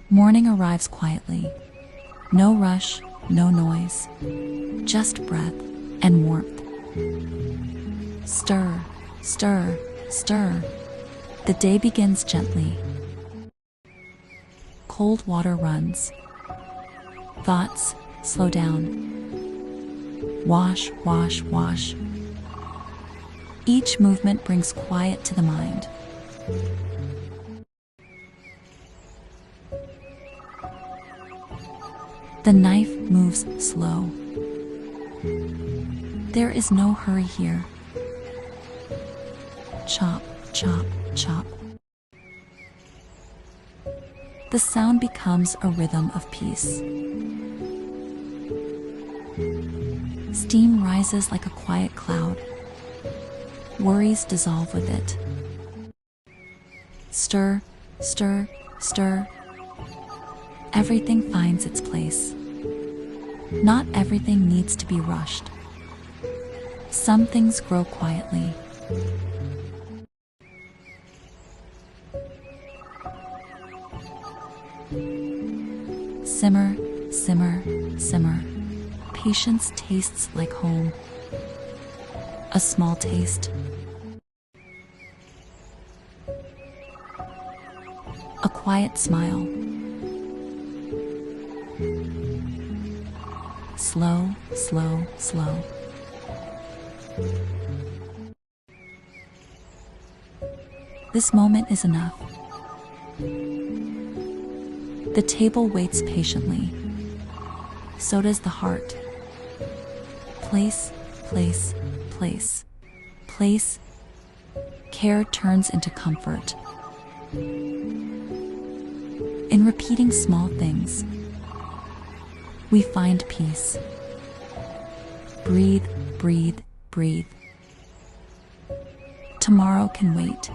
Morning arrives quietly. No rush, no noise, just breath and warmth. Stir, stir, stir. The day begins gently. Cold water runs. Thoughts slow down. Wash, wash, wash. Each movement brings quiet to the mind. The knife moves slow. There is no hurry here. Chop, chop, chop. The sound becomes a rhythm of peace. Steam rises like a quiet cloud. Worries dissolve with it. Stir, stir, stir. Everything finds its place. Not everything needs to be rushed. Some things grow quietly. Simmer, simmer, simmer. Patience tastes like home. A small taste. A quiet smile. Slow, slow, slow. This moment is enough. The table waits patiently. So does the heart. Place, place, place, place. Care turns into comfort. In repeating small things, we find peace. Breathe, breathe, breathe. Tomorrow can wait.